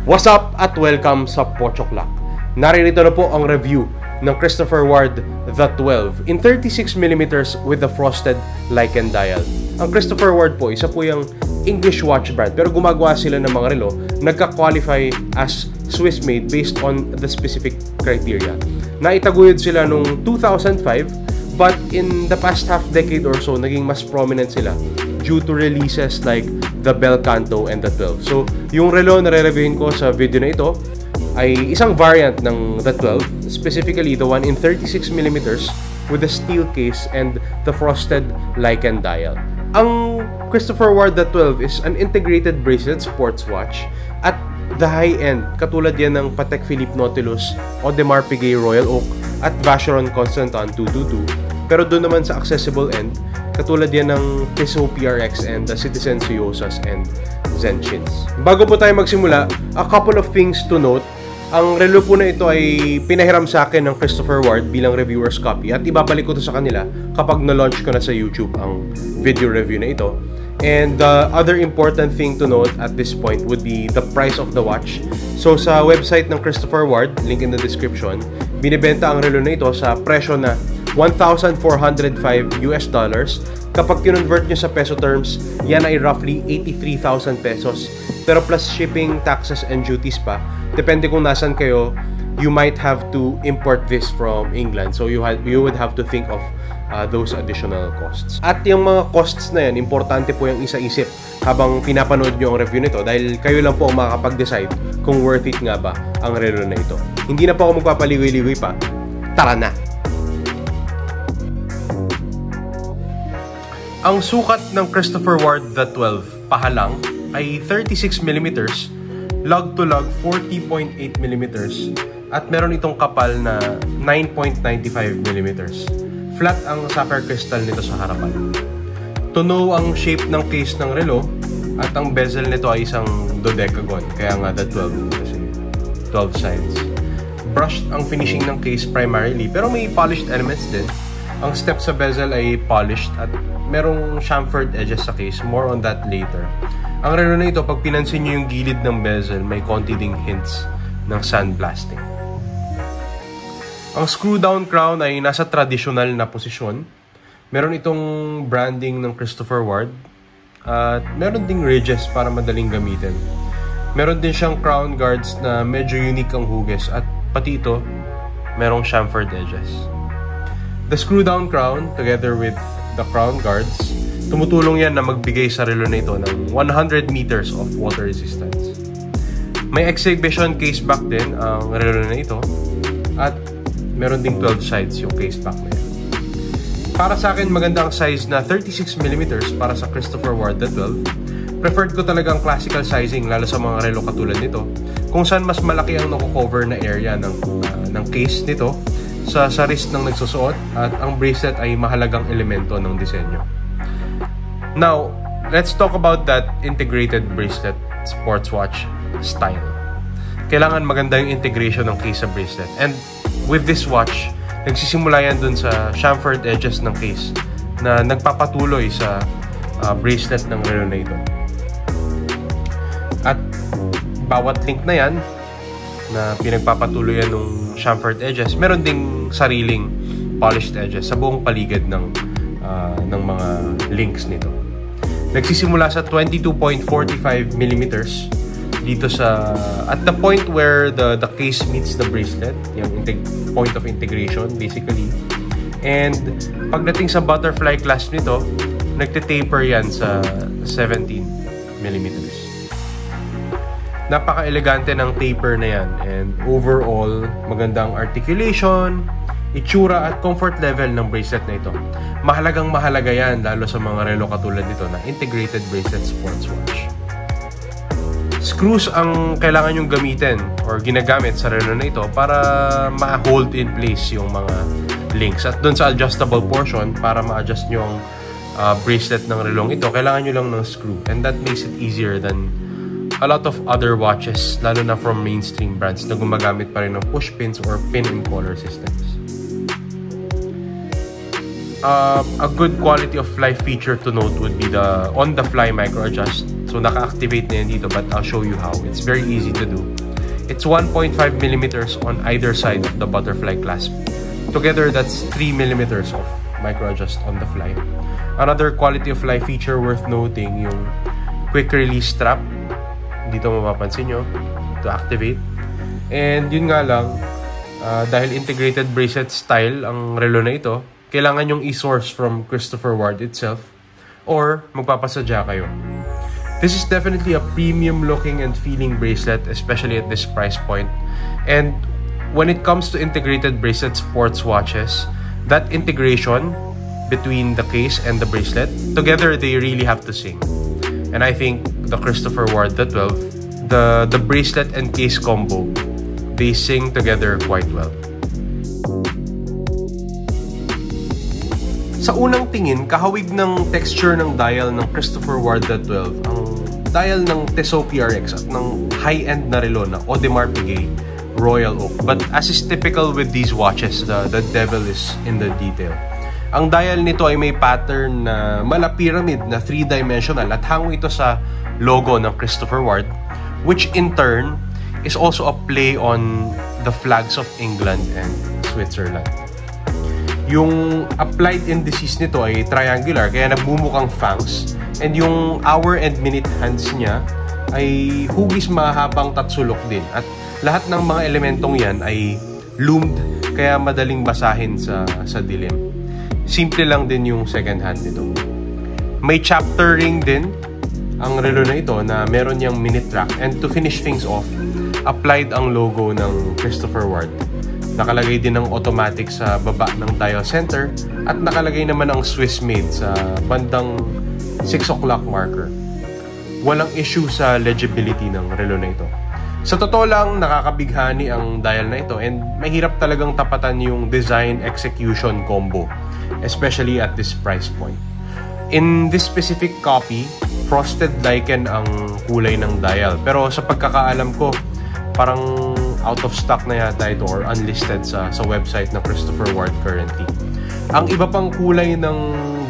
What's up at welcome sa Pochoklak. Naririto na po ang review ng Christopher Ward The 12 in 36mm with the frosted lichen dial. Ang Christopher Ward po, isa po yung English watch brand pero gumagawa sila ng mga relo nagka-qualify as Swiss made based on the specific criteria. Naitaguyod sila nung 2005 but in the past half decade or so naging mas prominent sila due to releases like the Bel Canto and the 12. So, yung relo na re-reviewin ko sa video na ito ay isang variant ng the 12, specifically the one in 36mm with the steel case and the frosted lichen dial. Ang Christopher Ward The 12 is an integrated bracelet sports watch at the high-end, katulad yan ng Patek Philippe Nautilus, Audemars Piguet Royal Oak at Vacheron Constantin 222. Pero doon naman sa accessible end, katulad yan ng Tissot PRX and the Citizen Suyosas and Zenchins. Bago po tayo magsimula, a couple of things to note. Ang relo po na ito ay pinahiram sa akin ng Christopher Ward bilang reviewer's copy at ibabalik ko to sa kanila kapag na-launch ko na sa YouTube ang video review na ito. And the other important thing to note at this point would be the price of the watch. So sa website ng Christopher Ward, link in the description, binibenta ang relo na ito sa presyo na $1,405 US. Kapag kinonvert nyo sa peso terms, yan ay roughly 83,000 pesos. Pero plus shipping, taxes, and duties pa, depende kung nasan kayo, you might have to import this from England. So you would have to think of those additional costs. At yung mga costs na yan, importante po yung isa-isip habang pinapanood nyo ang review nito dahil kayo lang po ang makakapag-decide kung worth it nga ba ang relo na ito. Hindi na po ako magpapaligoy-ligoy pa. Tara na! Ang sukat ng Christopher Ward The 12 pahalang ay 36mm, lug to lug 40.8mm at meron itong kapal na 9.95mm. Flat ang sapphire crystal nito sa harapan. Tuno ang shape ng case ng relo at ang bezel nito ay isang dodecagon, kaya nga The 12 kasi 12 sides. Brushed ang finishing ng case primarily pero may polished elements din. Ang step sa bezel ay polished at merong chamfered edges sa case. More on that later. Ang relo na ito, pag pinansin nyo yung gilid ng bezel, may konti ding hints ng sandblasting. Ang screw down crown ay nasa traditional na posisyon. Meron itong branding ng Christopher Ward. At meron ding ridges para madaling gamitin. Meron din siyang crown guards na medyo unique ang hugis. At pati ito, merong chamfered edges. The screw down crown, together with the crown guards, tumutulong yan na magbigay sa relo na ito ng 100 meters of water resistance. May exhibition case back din ang relo na ito at meron ding 12 sides yung case back na yan. Para sa akin, maganda ang size na 36mm para sa Christopher Ward The 12. Preferred ko talaga ang classical sizing lalo sa mga relo katulad nito kung saan mas malaki ang nako-cover na area ng case nito sa wrist ng nagsusuot at ang bracelet ay mahalagang elemento ng disenyo. Now, let's talk about that integrated bracelet sports watch style. Kailangan maganda yung integration ng case sa bracelet. And with this watch, nagsisimula yan dun sa chamfered edges ng case na nagpapatuloy sa bracelet ng relo na ito. At bawat link na yan na pinagpapatuloy ng chamfered edges, meron ding sariling polished edges sa buong paligid ng mga links nito. Nagsisimula sa 22.45mm dito sa at the point where the case meets the bracelet, yung point of integration basically. And pagdating sa butterfly clasp nito, nagte-taper yan sa 17mm. Napaka-elegante ng taper na yan and overall magandang articulation, itsura at comfort level ng bracelet na ito. Mahalagang mahalaga yan lalo sa mga relo katulad nito na integrated bracelet sports watch. Screws ang kailangan yung gamitin or ginagamit sa relo na ito para ma-hold in place yung mga links. At dun sa adjustable portion para ma-adjust nyo ang bracelet ng relong ito, kailangan nyo lang ng screw and that makes it easier than a lot of other watches, lalo na from mainstream brands na gumagamit pa rin ng push pins or pin and collar systems. A good quality of life feature to note would be the on-the-fly micro adjust So naka-activate na yan dito, but I'll show you how. It's very easy to do. It's 1.5 millimeters on either side of the butterfly clasp. Together, that's 3 millimeters of micro-adjust on the fly. Another quality of life feature worth noting, yung quick release strap. Dito mapapansin nyo to activate. And yun nga lang, dahil integrated bracelet style ang relo na ito, kailangan yung i-source from Christopher Ward itself or magpapasadya kayo. This is definitely a premium looking and feeling bracelet, especially at this price point. And when it comes to integrated bracelet sports watches, that integration between the case and the bracelet, together they really have to sing. And I think the Christopher Ward the 12, the bracelet and case combo, they sing together quite well. Sa unang tingin, kahawig ng texture ng dial ng Christopher Ward the 12 ang dial ng Tissot PRX at ng high-end na relo na Audemars Piguet Royal Oak. But as is typical with these watches, the devil is in the detail. Ang dial nito ay may pattern na mala pyramid na 3-dimensional at hango ito sa logo ng Christopher Ward, which in turn is also a play on the flags of England and Switzerland. Yung applied indices nito ay triangular, kaya nagmumukhang fangs. And yung hour and minute hands niya ay hugis mahabang tatsulok din. At lahat ng mga elementong yan ay loomed, kaya madaling basahin sa dilim. Simple lang din yung second hand nito. May chapter ring din ang relo na ito na meron niyang minute track. And to finish things off, applied ang logo ng Christopher Ward. Nakalagay din ng automatic sa baba ng dial center at nakalagay naman ang Swiss made sa bandang 6 o'clock marker. Walang issue sa legibility ng relo na ito. Sa totoo lang, nakakabighani ang dial na ito and mahirap talagang tapatan yung design-execution combo, especially at this price point. In this specific copy, frosted lichen ang kulay ng dial. Pero sa pagkakaalam ko, parang out of stock na yata ito or unlisted sa website na Christopher Ward currently. Ang iba pang kulay ng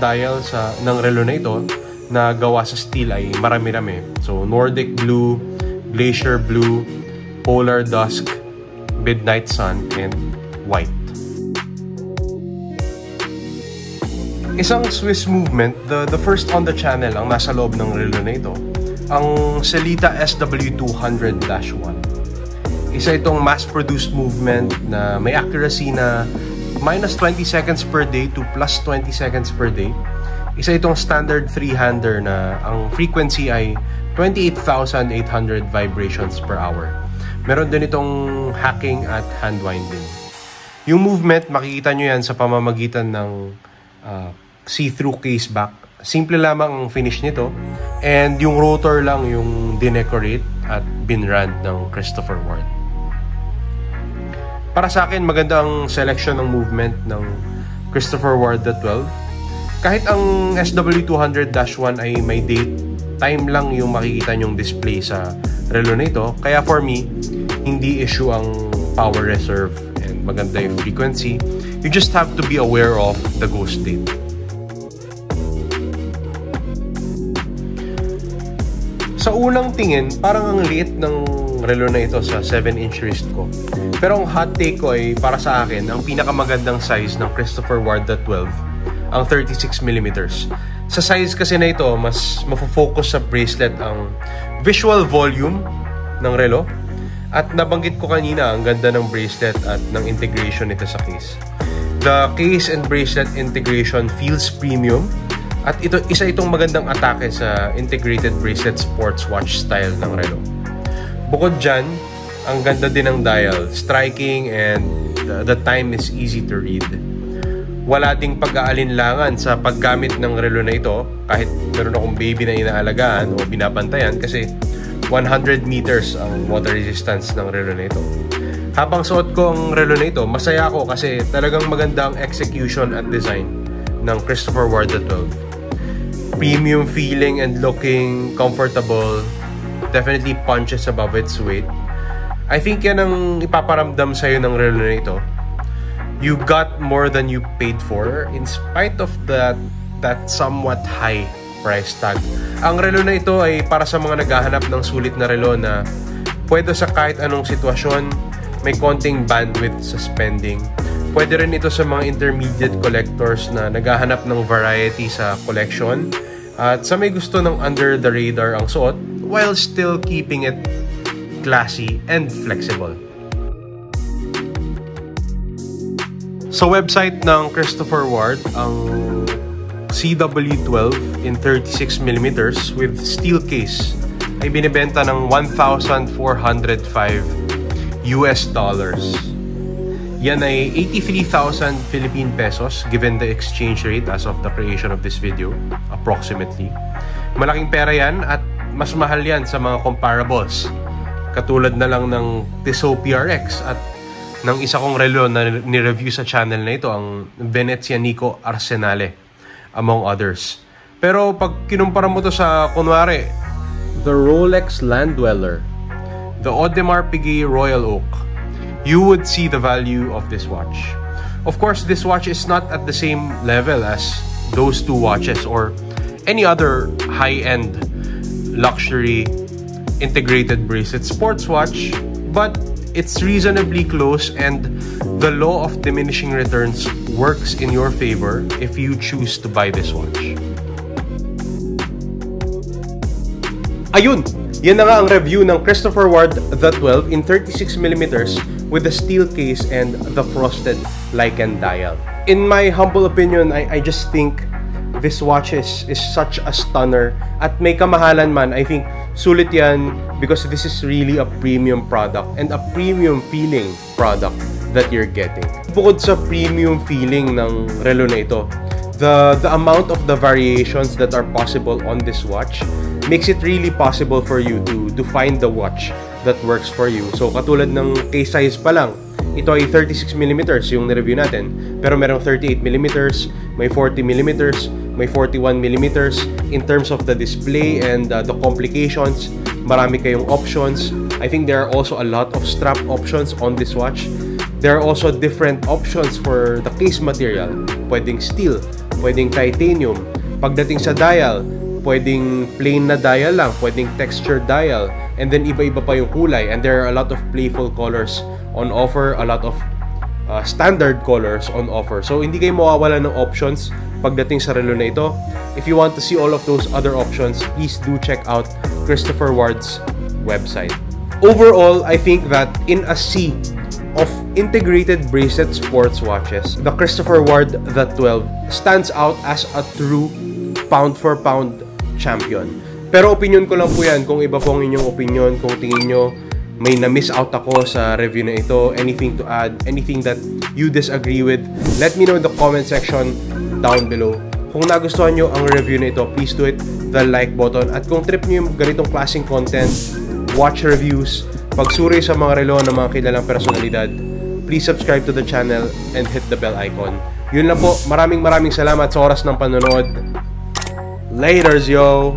dial ng relo na ito na gawa sa steel ay marami-rami. So, Nordic Blue, Glacier Blue, Polar Dusk, Midnight Sun, and White. Isang Swiss movement, the first on the channel ang nasa loob ng relo na ito, ang Sellita SW200-1. Isa itong mass-produced movement na may accuracy na minus 20 seconds per day to plus 20 seconds per day. Isa itong standard 3-hander na ang frequency ay 28,800 vibrations per hour. Meron din itong hacking at hand winding. Yung movement, makikita nyo yan sa pamamagitan ng see-through case back. Simple lamang ang finish nito. And yung rotor lang yung dinecorate at binrand ng Christopher Ward. Para sa akin, maganda ang selection ng movement ng Christopher Ward the 12. Kahit ang SW200-1 ay may date, time lang yung makikita nyong display sa relo na ito. Kaya for me, hindi issue ang power reserve and maganda yung frequency. You just have to be aware of the ghost date. Sa unang tingin, parang ang liit ng relo na ito sa 7-inch wrist ko. Pero ang hot take ko ay para sa akin, ang pinakamagandang size ng Christopher Ward the 12, ang 36mm. Sa size kasi na ito, mas mafocus sa bracelet ang visual volume ng relo. At nabanggit ko kanina, ang ganda ng bracelet at ng integration nito sa case. The case and bracelet integration feels premium. At isa itong magandang atake sa integrated bracelet sports watch style ng relo. Bukod dyan, ang ganda din ng dial, striking, and the time is easy to read. Wala ding pag-aalinlangan sa paggamit ng relo na ito, kahit meron akong baby na inaalagaan o binabantayan, kasi 100 meters ang water resistance ng relo na ito. Habang suot ko ang relo na ito, masaya ako kasi talagang maganda ang execution at design ng Christopher Ward the 12. Premium feeling and looking comfortable, definitely punches above its weight. I think yan ang ipaparamdam sa'yo ng relo na ito. You got more than you paid for in spite of that somewhat high price tag. Ang relo na ito ay para sa mga naghahanap ng sulit na relo na pwede sa kahit anong sitwasyon, may konting bandwidth sa spending. Pwede rin ito sa mga intermediate collectors na naghahanap ng variety sa collection at sa may gusto ng under the radar ang suot while still keeping it classy and flexible. Sa website ng Christopher Ward, ang CW12 in 36mm with steel case ay binibenta ng $1,405. Yan ay 83,000 Philippine pesos given the exchange rate as of the creation of this video, approximately. Malaking pera yan at mas mahal yan sa mga comparables. Katulad na lang ng Tissot PRX at ng isa kong relo na ni-review sa channel na ito, ang Venezianico Arsenale, among others. Pero pag kinumpara mo to sa, kunwari, the Rolex Landdweller, the Audemars Piguet Royal Oak, you would see the value of this watch. Of course, this watch is not at the same level as those two watches or any other high-end luxury integrated bracelet sports watch, but it's reasonably close and the law of diminishing returns works in your favor if you choose to buy this watch. Ayun! Yan na nga ang review ng Christopher Ward The 12 in 36mm with the steel case and the frosted lichen dial. In my humble opinion, I just think this watch is such a stunner. At may kamahalan man, I think sulit yan because this is really a premium product and a premium feeling product that you're getting. Bukod sa premium feeling ng relo na ito, the amount of the variations that are possible on this watch makes it really possible for you to find the watch that works for you. So katulad ng case size pa lang, ito ay 36mm yung ni-review natin, pero merong 38mm, may 40mm, may 41mm. In terms of the display and the complications, marami kayong options. I think there are also a lot of strap options on this watch. There are also different options for the case material. Pwedeng steel, pwedeng titanium. Pagdating sa dial, pwedeng plain na dial lang, pwedeng textured dial, and then iba-iba pa yung kulay. And there are a lot of playful colors on offer, a lot of standard colors on offer. So hindi kayo mawawala ng options pagdating sa relo na ito. If you want to see all of those other options, please do check out Christopher Ward's website. Overall, I think that in a sea of integrated bracelet sports watches, the Christopher Ward The 12 stands out as a true pound-for-pound champion. Pero opinion ko lang po yan. Kung iba po ang inyong opinion, kung tingin nyo may na-miss out ako sa review na ito, anything to add, anything that you disagree with, let me know in the comment section down below. Kung nagustuhan nyo ang review na ito, please do it the like button. At kung trip nyo yung ganitong klaseng content, watch reviews, pagsuri sa mga relo ng mga kilalang personalidad, please subscribe to the channel and hit the bell icon. Yun lang po. Maraming salamat sa oras ng panonood. Laters, yo!